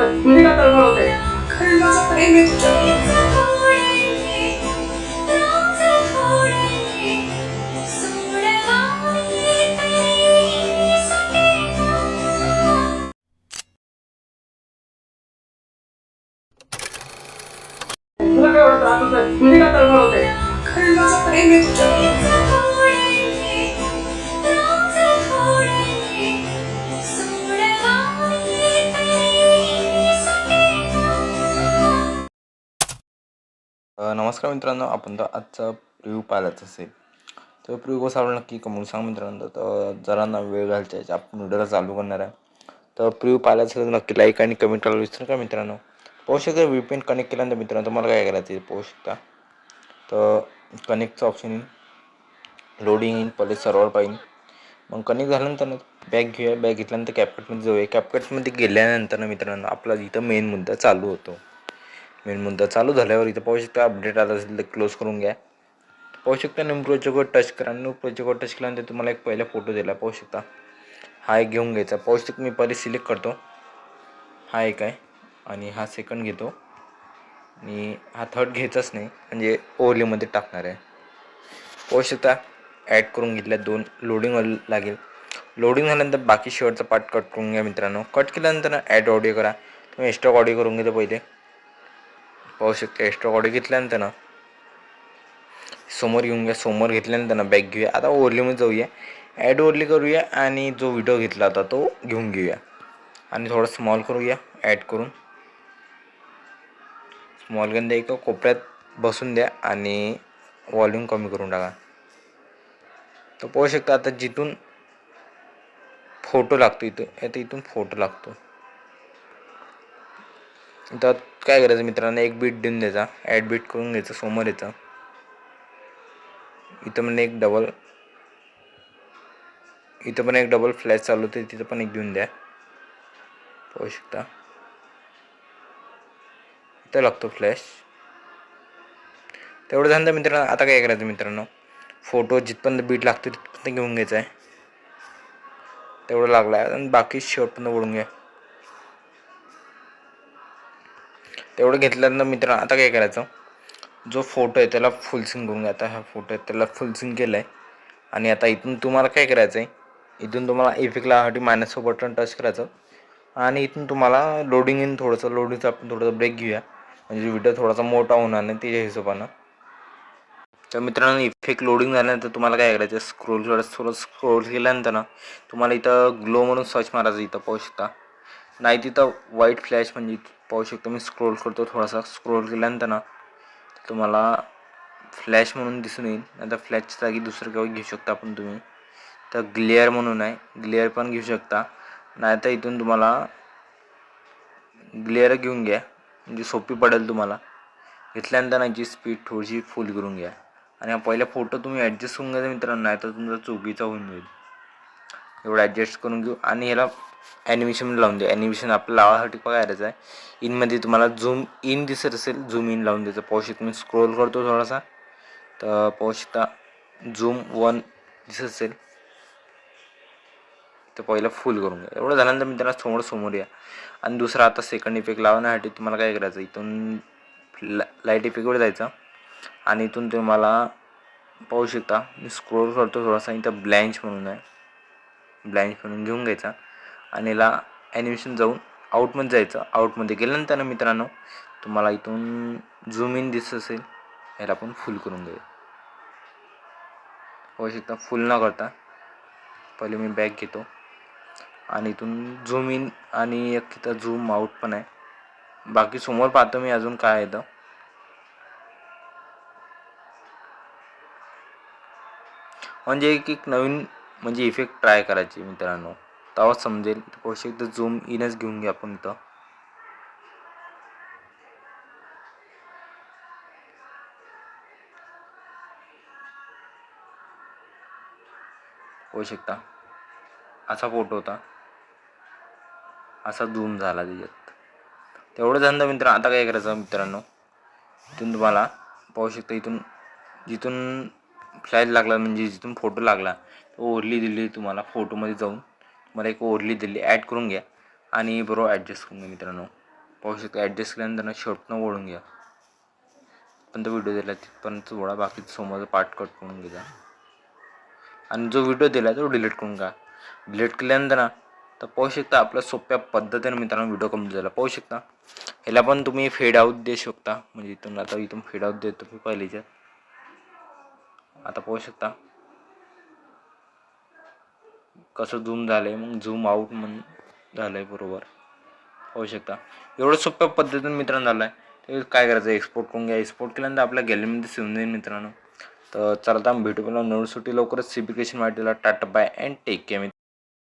तुझी का तळमळ होते? कारण माझं प्रेम आहे तुझ्यावर. तुला काय एवढा त्रास होतोय? तुझी का तळमळ होते? कारण माझं प्रेम आहे तुझ्यावर. नमस्कार मित्रांनो, आपण तर आजचा प्रिव्ह्यू पाहायलाच असेल. तर प्रिव्ह्यू कसा आवडला नक्की कमेंट सांग मित्रांनो. तर जरा ना वेळ घालता यायचा, आपण व्हिडिओला चालू करणार आहे. तर प्रिव्ह्यू पाहायला असेल तर नक्की लाईक आणि कमेंट करायला विसरू नका मित्रांनो. पाहू शकता VPN कनेक्ट केल्यानंतर मित्रांनो तुम्हाला काय करायचं आहे पाहू शकता. तर कनेक्टचं ऑप्शन येईल, लोडिंग येईल, पहिले सर्व्हर पाहिजे. मग कनेक्ट झाल्यानंतर बॅग घेऊया. बॅग घेतल्यानंतर कॅपकटमध्ये जाऊया. कॅपकटमध्ये गेल्यानंतर ना आपला इथं मेन मुद्दा चालू होतो. मेन मुद्दा चालू झाल्यावर इथं पाहू शकता अपडेट आला असेल तर क्लोज करून घ्या. पाहू शकता न्यू प्रोजेक्टवर टच करा. न्यू प्रोजेक्टवर टच केल्यानंतर तुम्हाला एक पहिला फोटो दिला पाहू शकता. हा एक घेऊन घ्यायचा. पाहू शकता मी पहिले सिलेक्ट करतो. हा एक आहे आणि हा सेकंड घेतो आणि हा थर्ड घ्यायचाच नाही, म्हणजे ओव्हरलेमध्ये टाकणार आहे. पाहू शकता ॲड करून घेतल्या. 2 लोडिंग लागेल. लोडिंग झाल्यानंतर बाकी शेवटचा पार्ट कट करून घ्या मित्रांनो. कट केल्यानंतर ॲड ऑडिओ करा. तुम्ही एक्स्ट्रा ऑडिओ करून घेतो पहिले. पाहू शकता एक्स्ट्रा ऑडिओ घेतल्यानंतर समोर घेऊन घ्या. समोर घेतल्यानंतर बॅक घेऊया. आता ओव्हरलेमध्ये जाऊया, ॲड ओव्हरले करूया आणि जो व्हिडिओ घेतला होता तो घेऊन घेऊया आणि थोडं स्मॉल करूया. ॲड करून स्मॉल घेऊन द्या, एका कोपऱ्यात बसून द्या आणि वॉल्यूम कमी करून टाका. तर पाहू शकता आता जिथून फोटो लागतो इथून फोटो लागतो. तर काय करायचं मित्रांनो, एक बीट देऊन द्यायचा. ॲड बीट करून घ्यायचं. समोर यायचं. इथं पण एक डबल फ्लॅश चालू होते, तिथं पण एक देऊन द्या. पाहू शकता इथं लागतो फ्लॅश. तेवढं झालं मित्रांनो. आता काय करायचं मित्रांनो, फोटो जिथपर्यंत बीट लागतो तिथपर्यंत घेऊन घ्यायचा आहे. तेवढं लागला आहे आणि बाकी शेवटपर्यंत ओढून घ्या. तेवढं घेतल्यानंतर मित्रांनो आता काय करायचं, जो फोटो आहे त्याला फुल सिंक करून घ्या. आता हा फोटो आहे त्याला फुल सिंक केलं आहे आणि आता इथून तुम्हाला काय करायचं आहे, इथून तुम्हाला इफेक्टला मायनसचं बटन टच करायचं आणि इथून तुम्हाला लोडिंग इन थोडंसं लोडिंगचं आपण थोडंसं ब्रेक घेऊया, म्हणजे व्हिडिओ थोडासा मोठा होणार नाही त्याच्या हिशोबानं. तर मित्रांनो इफेक्ट लोडिंग झाल्यानंतर तुम्हाला काय करायचं, थोडं स्क्रोल केल्यानंतर तुम्हाला इथं ग्लो म्हणून सर्च मारायचं. इथं पाहू शकता नाही, तिथं व्हाईट फ्लॅश म्हणजे पाहू शकता. मी स्क्रोल करतो, थोडासा स्क्रोल केल्यानंतर तुम्हाला फ्लॅश म्हणून दिसून येईल. नंतर फ्लॅशच्या जागी दुसरं काही घेऊ शकता आपण तुम्ही. तर ग्लेअर म्हणून आहे, ग्लेअर पण घेऊ शकता. नाहीतर इथून तुम्हाला ग्लेअर घेऊन घ्या, म्हणजे सोपी पडेल तुम्हाला. घेतल्यानंतर याची स्पीड थोडीशी फुल करून घ्या आणि हा पहिला फोटो तुम्ही ॲडजस्ट करून घ्यायचा मित्रांनो, नाही तर तुमचा चुकीचा होऊन जाईल. एवढं ॲडजस्ट करून घेऊ आणि ह्याला ॲनिमेशन लावून द्या. ॲनिमेशन आपलं लावासाठी काय करायचं आहे, इनमध्ये तुम्हाला झूम इन दिसत असेल, झूम इन लावून द्यायचं. पाहू शकता मी स्क्रोल करतो थोडासा, तर पाहू शकता झूम 1 दिसत असेल, तर पहिलं फुल करून घ्या. एवढं झाल्यानंतर मी त्याला थोडं समोर या आणि दुसरा आता सेकंड इफेक्ट लावण्यासाठी तुम्हाला काय करायचं, इथून लाईट इफेक्टवर जायचं आणि इथून तुम्हाला पाहू शकता मी स्क्रोल करतो थोडासा. इथं ब्लँच म्हणून आहे, ब्लँच म्हणून घेऊन घ्यायचा आणि याला ॲनिमेशन जाऊन आउटमध्ये जायचं. आउटमध्ये गेल्यानंतर मित्रांनो तुम्हाला इथून झूम इन दिसत असेल, ह्याला पण फुल करून घ्या. पाहू शकता फुल न करता पहिले मी बॅक घेतो आणि इथून झूम इन आणि एक तिथं झूम आउट पण आहे. बाकी समोर पाहतो मी अजून काय येतं. म्हणजे एक नवीन म्हणजे इफेक्ट ट्राय करायची मित्रांनो, तेव्हा समजेल. पाहू शकता झूम इनच घेऊन घ्या आपण इथं. पाहू शकता असा फोटो होता, असा झूम झाला त्याच्यात. तेवढं झालं मित्र. आता काय करायचं मित्रांनो, इथून तुम्हाला पाहू शकता इथून जिथून फ्लॅश लागला म्हणजे जिथून फोटो लागला ओढली दिली तुम्हाला. फोटोमध्ये जाऊन तुम्हाला एक ओढली दिली ॲड करून घ्या आणि बरोबर ॲडजस्ट करून घ्या मित्रांनो. पाहू शकता. ॲडजस्ट केल्यानंतर शेवटनं ओढून घ्या. पण तो व्हिडिओ दिला तिथपर्यंत ओढा, बाकीचं समोरचा पार्ट कट करून घ्या. आणि जो व्हिडिओ दिला तो डिलीट करून घ्या. डिलीट केल्यानंतर ना तर पाहू शकता आपल्या सोप्या पद्धतीने मित्रांनो व्हिडिओ कम्प्लीट झाला. पाहू शकता ह्याला पण तुम्ही फेड आउट देऊ शकता. म्हणजे इथून फेड आउट देतो मी पहिलीच्या. आता पाहू शकता कसं झूम झालंय, मग झूम आउट म्हणून झालंय बरोबर. पाहू शकता एवढं सोप्या पद्धतीने मित्रांनो झालं आहे. ते काय करायचं, एक्सपोर्ट करून घ्या. एक्सपोर्ट केल्यानंतर आपल्या गॅलरीमध्ये सेव्ह जाईल मित्रांनो. तर चला आता भेटू मला नोट्ससाठी लवकरच. सिपिकेशन वाटेला tata bye and take care.